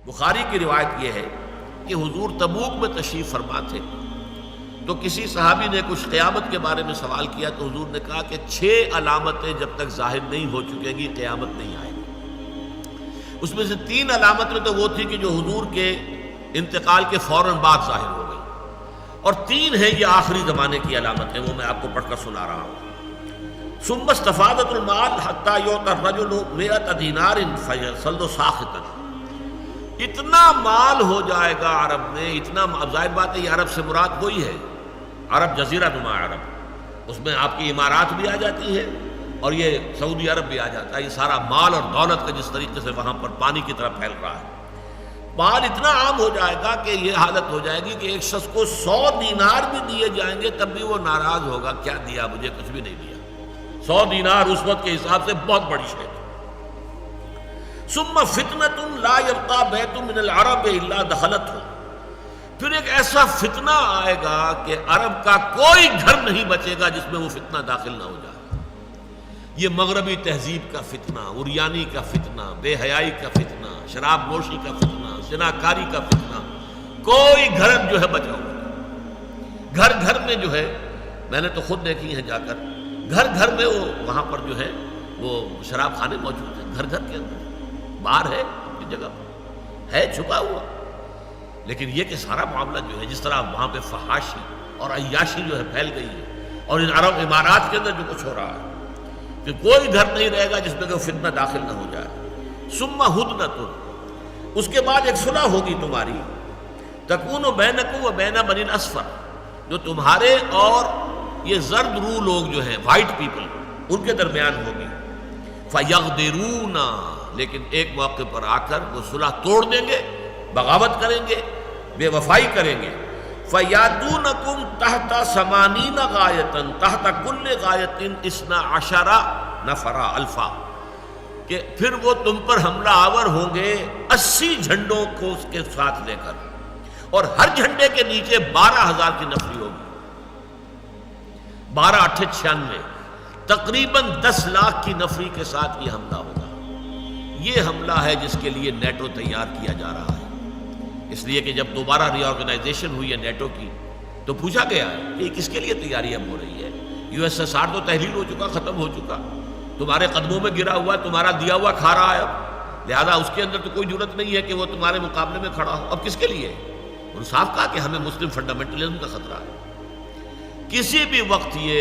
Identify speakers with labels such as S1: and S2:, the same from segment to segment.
S1: بخاری کی روایت یہ ہے کہ حضور تبوک میں تشریف فرما تھے، تو کسی صحابی نے کچھ قیامت کے بارے میں سوال کیا تو حضور نے کہا کہ 6 علامتیں جب تک ظاہر نہیں ہو چکیں گی قیامت نہیں آئے گی۔ اس میں سے 3 علامتیں تو وہ تھی کہ جو حضور کے انتقال کے فوراً بعد ظاہر ہو گئی، اور 3 ہیں یہ آخری زمانے کی علامتیں، وہ میں آپ کو پڑھ کر سنا رہا ہوں۔ ثم استفادت المال حتى يعطى الرجل 100 دینار فيصل ساخطا، اتنا مال ہو جائے گا عرب میں، اتنا، ظاہر بات ہے یہ عرب سے مراد وہی ہے، عرب جزیرہ نما عرب، اس میں آپ کی امارات بھی آ جاتی ہے اور یہ سعودی عرب بھی آ جاتا ہے، یہ سارا مال اور دولت کا جس طریقے سے وہاں پر پانی کی طرح پھیل رہا ہے، مال اتنا عام ہو جائے گا کہ یہ حالت ہو جائے گی کہ ایک شخص کو 100 دینار بھی دیے جائیں گے تب بھی وہ ناراض ہوگا، کیا دیا مجھے، کچھ بھی نہیں دیا۔ 100 دینار اس وقت کے حساب سے بہت بڑی شے تھی۔ ثم فتنۃ لا یبقى بیت من العرب الا دخلته، پھر ایک ایسا فتنہ آئے گا کہ عرب کا کوئی گھر نہیں بچے گا جس میں وہ فتنہ داخل نہ ہو جائے۔ یہ مغربی تہذیب کا فتنہ، عریانی کا فتنہ، بے حیائی کا فتنہ، شراب نوشی کا فتنہ، زناکاری کا فتنہ، کوئی گھر جو ہے بچا ہوا نہیں۔ گھر گھر میں جو ہے، میں نے تو خود دیکھی ہیں جا کر، گھر گھر میں وہ وہاں پر جو ہے وہ شراب خانے موجود ہیں، گھر گھر کے اندر، باہر ہے اپنی جگہ پر ہے چھپا ہوا، لیکن یہ کہ سارا معاملہ جو ہے جس طرح وہاں پہ فحاشی اور عیاشی جو ہے پھیل گئی ہے، اور ان عرب امارات کے اندر جو کچھ ہو رہا ہے کہ کوئی گھر نہیں رہے گا جس میں کہ فتنہ داخل نہ ہو جائے۔ ثم ہدنۃ، اس کے بعد ایک صلح ہوگی تمہاری، تکون بینکم و بین بنی الاصفر، جو تمہارے اور یہ زرد رو لوگ جو ہیں، وائٹ پیپل، ان کے درمیان ہوگی۔ فیغدرون، لیکن ایک موقع پر آ کر وہ صلح توڑ دیں گے، بغاوت کریں گے، بے وفائی کریں گے۔ فیاتونکم تحت 80 غایۃ، تحت کل غایۃ 12 نفرا الفا، کہ پھر وہ تم پر حملہ آور ہوں گے 80 جھنڈوں کو اس کے ساتھ لے کر، اور ہر جھنڈے کے نیچے 12,000 کی نفری ہوگی، 12 8 96، تقریباً 10 لاکھ کی نفری کے ساتھ یہ حملہ ہوگا۔ یہ حملہ ہے جس کے لیے نیٹو تیار کیا جا رہا ہے، اس لیے کہ جب دوبارہ ری آرگنائزیشن ہوئی ہے نیٹو کی تو پوچھا گیا ہے کہ یہ کس کے لیے تیاری اب ہو رہی ہے؟ USSR تو تحلیل ہو چکا، ختم ہو چکا، تمہارے قدموں میں گرا ہوا، تمہارا دیا ہوا کھا رہا ہے اب، لہذا اس کے اندر تو کوئی ضرورت نہیں ہے کہ وہ تمہارے مقابلے میں کھڑا ہو، اب کس کے لیے؟ انہوں نے صاف کہا کہ ہمیں مسلم فنڈامنٹلزم کا خطرہ ہے۔ کسی بھی وقت یہ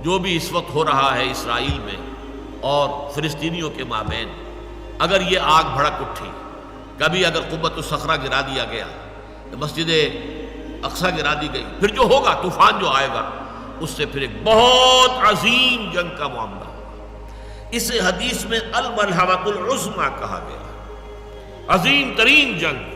S1: جو بھی اس وقت ہو رہا ہے اسرائیل میں اور فلسطینیوں کے مابین، اگر یہ آگ بھڑک اٹھی، کبھی اگر قبۃ الصخرہ گرا دیا گیا، مسجد اقصی گرا دی گئی، پھر جو ہوگا طوفان جو آئے گا اس سے پھر ایک بہت عظیم جنگ کا معاملہ ہوگا۔ اس حدیث میں الملحمۃ العظمیٰ کہا گیا، عظیم ترین جنگ،